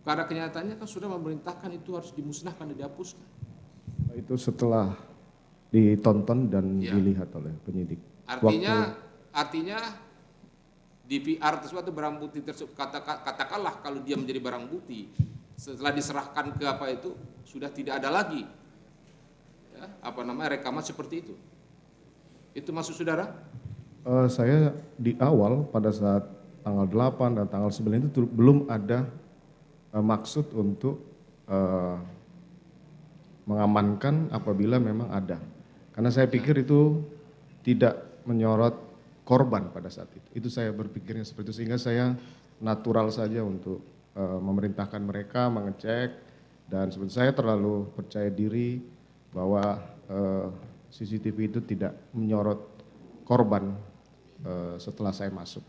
pada kenyataannya kan sudah memerintahkan itu harus dimusnahkan dan dihapuskan. Itu setelah ditonton dan Ya. dilihat oleh penyidik. Artinya DVR tersebut atau barang bukti tersebut, katakanlah kalau dia menjadi barang bukti, setelah diserahkan ke apa itu sudah tidak ada lagi ya, rekaman seperti itu. Itu maksud saudara? Saya di awal pada saat tanggal 8 dan tanggal 9 itu belum ada maksud untuk mengamankan apabila memang ada. Karena saya pikir itu tidak menyorot korban pada saat itu. Itu saya berpikirnya seperti itu, sehingga saya natural saja untuk memerintahkan mereka mengecek, dan sebenarnya saya terlalu percaya diri bahwa CCTV itu tidak menyorot korban setelah saya masuk.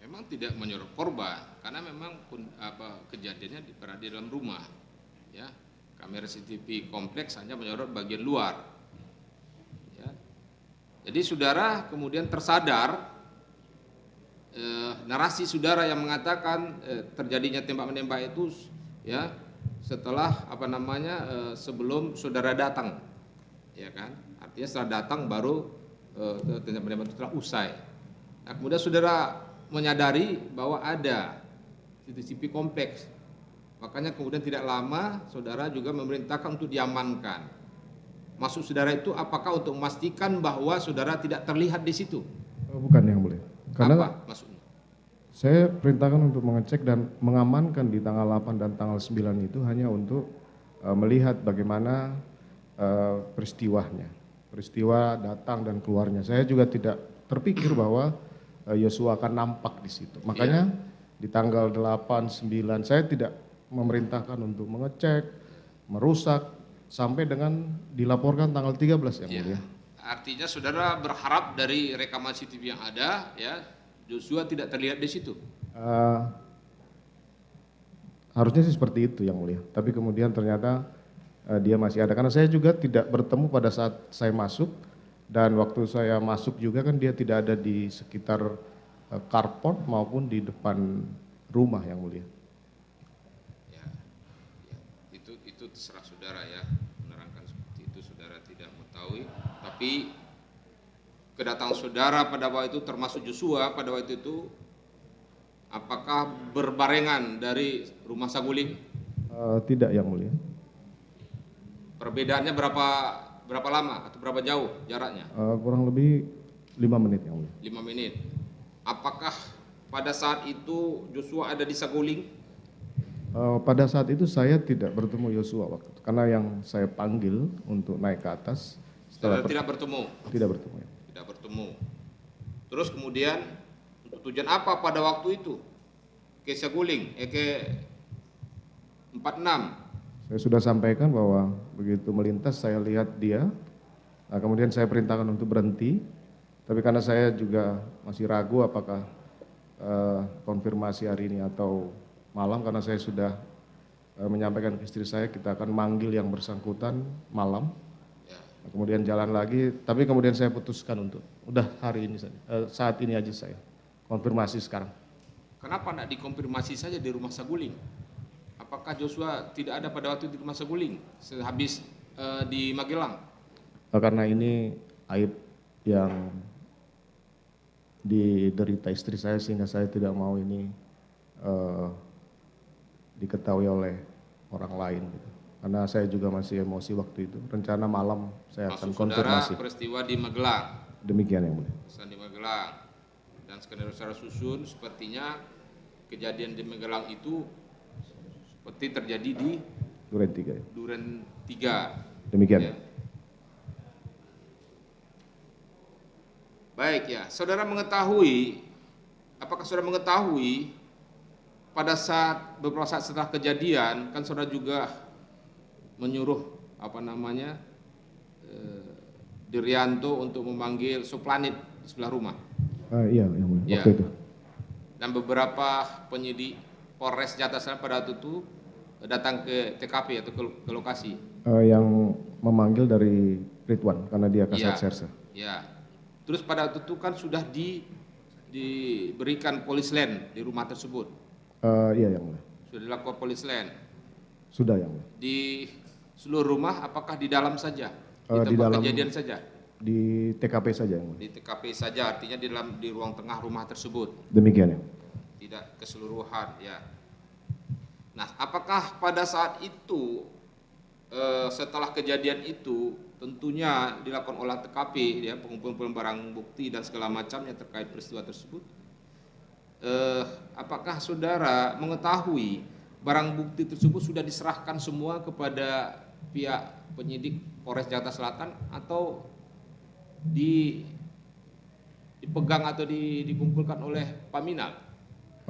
Memang tidak menyorot korban karena memang kejadiannya berada di dalam rumah, ya. Kamera CCTV kompleks hanya menyorot bagian luar, ya. Jadi saudara kemudian tersadar narasi saudara yang mengatakan terjadinya tembak-menembak itu, ya, setelah sebelum saudara datang, ya kan? Artinya setelah datang baru tembak-menembak itu telah usai. Nah, kemudian saudara menyadari bahwa ada CCTV kompleks. Makanya kemudian tidak lama saudara juga memerintahkan untuk diamankan. Maksud saudara itu apakah untuk memastikan bahwa saudara tidak terlihat di situ? Bukan, yang mulia. Karena apa maksudnya? saya perintahkan untuk mengecek dan mengamankan di tanggal 8 dan tanggal 9 itu hanya untuk melihat bagaimana peristiwa datang dan keluarnya. Saya juga tidak terpikir bahwa Yosua akan nampak di situ. Makanya di tanggal 8, 9 saya tidak memerintahkan untuk mengecek, merusak, sampai dengan dilaporkan tanggal 13 yang mulia. Artinya saudara berharap dari rekaman CCTV yang ada, ya, Joshua tidak terlihat di situ. Harusnya sih seperti itu yang mulia. Tapi kemudian ternyata dia masih ada. Karena saya juga tidak bertemu pada saat saya masuk, dan waktu saya masuk juga kan dia tidak ada di sekitar carport maupun di depan rumah yang mulia. Itu terserah saudara ya, menerangkan seperti itu, saudara tidak mengetahui. Tapi kedatangan saudara pada waktu itu termasuk Joshua pada waktu itu apakah berbarengan dari rumah Saguling? Tidak yang mulia. Perbedaannya berapa lama atau berapa jauh jaraknya? Kurang lebih 5 menit yang mulia. 5 menit. Apakah pada saat itu Joshua ada di Saguling? Pada saat itu saya tidak bertemu Yosua waktu itu, karena yang saya panggil untuk naik ke atas. Tidak bertemu? Tidak bertemu. Ya. Tidak bertemu. Terus kemudian untuk tujuan apa pada waktu itu ke Saguling, ke 46? Saya sudah sampaikan bahwa begitu melintas saya lihat dia, nah kemudian saya perintahkan untuk berhenti, tapi karena saya juga masih ragu apakah konfirmasi hari ini atau malam, karena saya sudah menyampaikan ke istri saya kita akan manggil yang bersangkutan malam. Nah, kemudian jalan lagi, tapi kemudian saya putuskan untuk udah hari ini saja, saat ini aja saya konfirmasi sekarang. Kenapa tidak dikonfirmasi saja di rumah Saguling? Apakah Joshua tidak ada pada waktu di rumah Saguling sehabis di Magelang? Karena ini aib yang diderita istri saya, sehingga saya tidak mau ini diketahui oleh orang lain gitu. Karena saya juga masih emosi waktu itu. Rencana malam saya akan konfirmasi. Saudara peristiwa di Magelang. Demikian yang mulia. Di Magelang. Dan skenario secara susun sepertinya kejadian di Magelang itu seperti terjadi di Duren 3. Ya. Duren 3. Demikian. Ya. Baik ya, saudara mengetahui, apakah saudara mengetahui pada saat beberapa saat setelah kejadian kan saudara juga menyuruh Diryanto untuk memanggil Suplanit di sebelah rumah. Iya, yang mulia. Waktu itu. Dan beberapa penyidik Polres Jakarta Selatan pada waktu itu datang ke TKP atau ke lokasi. Yang memanggil dari Ridwan karena dia Kasat Serse. Ya. Terus pada waktu itu kan sudah diberikan polis land di rumah tersebut. Iya yang mulia. Sudah dilakukan polis lain. Sudah yang mulia. Di seluruh rumah apakah di dalam saja? Di Di tempat dalam, kejadian saja? di TKP saja yang mulia. Di TKP saja, artinya di ruang tengah rumah tersebut. Demikian yang. Tidak keseluruhan, ya. Nah, apakah pada saat itu setelah kejadian itu tentunya dilakukan olah TKP, ya, pengumpulan barang bukti dan segala macamnya terkait peristiwa tersebut? Apakah saudara mengetahui barang bukti tersebut sudah diserahkan semua kepada pihak penyidik Polres Jakarta Selatan atau dipegang atau dikumpulkan oleh Paminal?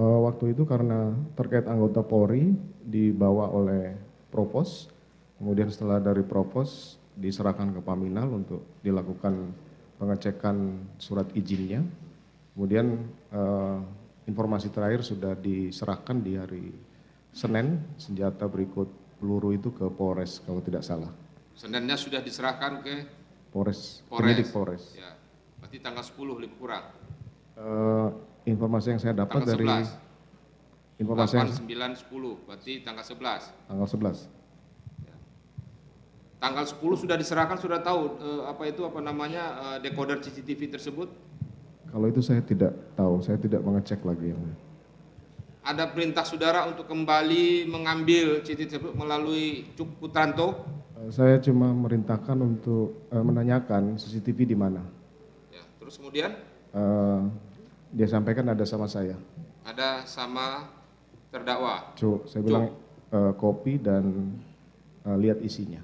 Waktu itu karena terkait anggota Polri dibawa oleh Propos, kemudian setelah dari Propos diserahkan ke Paminal untuk dilakukan pengecekan surat izinnya. Kemudian informasi terakhir sudah diserahkan di hari Senin, senjata berikut peluru itu ke Polres kalau tidak salah. Seninnya sudah diserahkan ke Polres, penyidik Polres. Ya, berarti tanggal 10 lebih kurang. Informasi yang saya dapat Tanggal dari 11. informasi 8, 9, 10, berarti tanggal 11. tanggal 11. Ya. Tanggal 10 sudah diserahkan, sudah tahu decoder CCTV tersebut? Kalau itu saya tidak tahu, saya tidak mengecek lagi yang mulia. Ada perintah saudara untuk kembali mengambil CCTV tersebut melalui Cuk Putranto? Saya cuma merintahkan untuk menanyakan CCTV di mana. Ya, terus kemudian? Dia sampaikan ada sama saya. Ada sama terdakwa? Saya bilang kopi dan lihat isinya.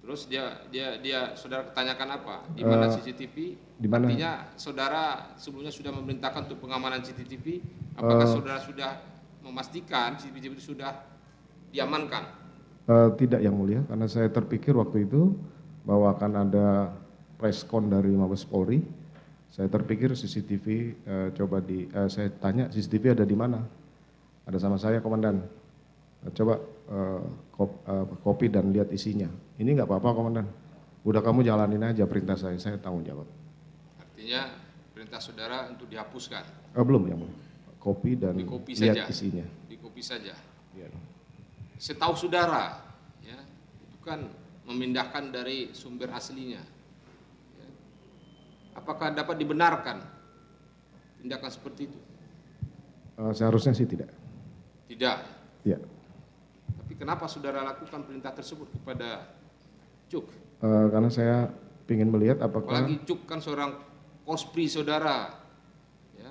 Terus dia saudara tanyakan apa? Di mana CCTV? Di mana? Artinya saudara sebelumnya sudah memerintahkan untuk pengamanan CCTV. Apakah saudara sudah memastikan CCTV itu sudah diamankan? Tidak yang mulia, karena saya terpikir waktu itu bahwa akan ada preskon dari Mabes Polri. Saya terpikir CCTV saya tanya CCTV ada di mana? Ada sama saya komandan. Coba kopi dan lihat isinya. Ini nggak apa-apa komandan. Udah kamu jalanin aja perintah saya tanggung jawab. Artinya perintah saudara untuk dihapuskan? Belum yang mulia. Kopi dan lihat isinya. Di kopi saja. Ya. Setahu saudara, ya, itu kan memindahkan dari sumber aslinya. Ya. Apakah dapat dibenarkan tindakan seperti itu? Seharusnya sih tidak. Tidak. Ya. Tapi kenapa saudara lakukan perintah tersebut kepada Cuk? Karena saya ingin melihat apakah. Apalagi Cuk kan seorang kospri saudara, ya.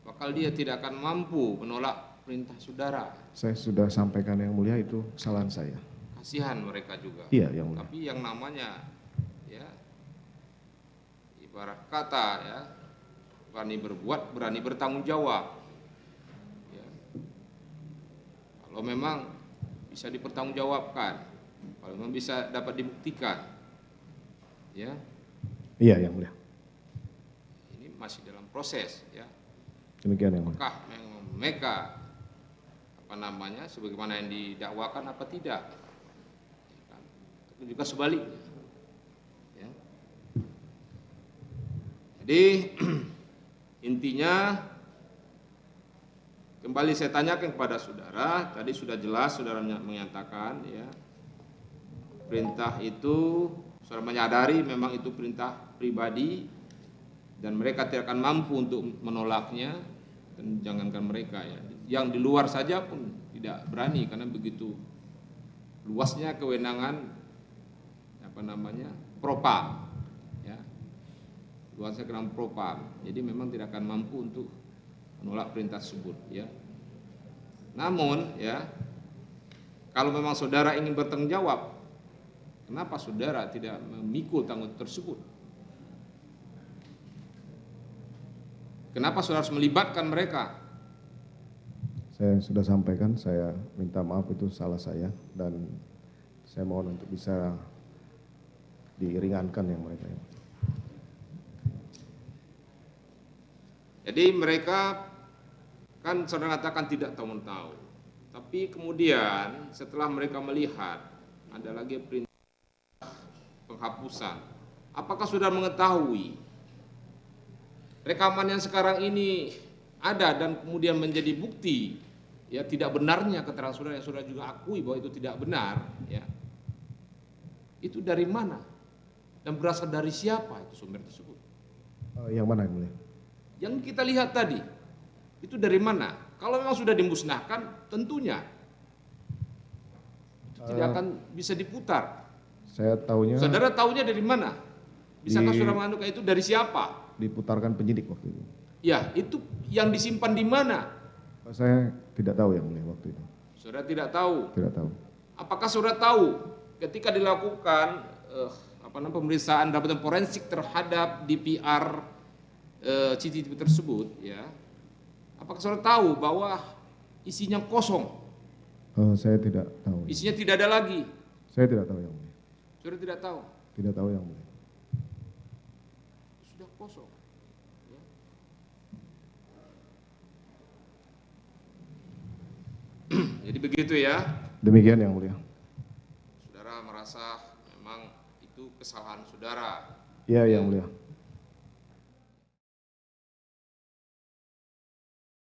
Bakal dia tidak akan mampu menolak perintah saudara. Saya sudah sampaikan yang mulia itu kesalahan saya. Kasihan mereka juga. Iya yang mulia. Tapi yang namanya, ya, ibarat kata, ya, berani berbuat, berani bertanggung jawab. Ya. Kalau memang bisa dipertanggungjawabkan, kalau memang bisa dapat dibuktikan, ya. Iya yang mulia. Ini masih dalam proses, ya. Demikian yang mulia. Apakah mereka sebagaimana yang didakwakan apa tidak? Ya kan? Tapi juga sebaliknya. Ya. Jadi intinya kembali saya tanyakan kepada saudara, tadi sudah jelas saudara menyatakan, ya, perintah itu saudara menyadari memang itu perintah pribadi dan mereka tidak akan mampu untuk menolaknya, dan jangankan mereka, ya, yang di luar saja pun tidak berani karena begitu luasnya kewenangan Propam, ya, luasnya kewenangan Propam, jadi memang tidak akan mampu untuk menolak perintah tersebut, ya. Namun, ya, kalau memang saudara ingin bertanggung jawab, kenapa saudara tidak memikul tanggung tersebut? Kenapa saudara harus melibatkan mereka? Saya sudah sampaikan, saya minta maaf itu salah saya dan saya mohon untuk bisa diringankan yang mereka. Jadi mereka kan saudara katakan tidak tahu-tahu, tapi kemudian setelah mereka melihat ada lagi perintah penghapusan, apakah saudara mengetahui rekaman yang sekarang ini ada dan kemudian menjadi bukti ya tidak benarnya keterangan saudara yang saudara juga akui bahwa itu tidak benar, ya. Itu dari mana? Dan berasal dari siapa itu sumber tersebut? Yang mana yang mulia? Yang kita lihat tadi, itu dari mana? Kalau memang sudah dimusnahkan, tentunya itu tidak akan bisa diputar. Saya tahunya Saudara tahunya dari mana? Bisakah saudara mengandung itu dari siapa? diputarkan penyidik waktu itu. Ya, itu yang disimpan di mana? Saya tidak tahu yang mulia waktu itu. Saudara tidak tahu. Tidak tahu. Apakah saudara tahu ketika dilakukan pemeriksaan dapatan forensik terhadap DPR CCTV tersebut, ya? Apakah saudara tahu bahwa isinya kosong? Saya tidak tahu. Isinya tidak ada lagi. Saya tidak tahu yang mulia. Saudara tidak tahu. Tidak tahu yang mulia. Sudah kosong. Ya. Jadi begitu ya. Demikian yang mulia. Saudara merasa memang itu kesalahan saudara. Ya yang mulia.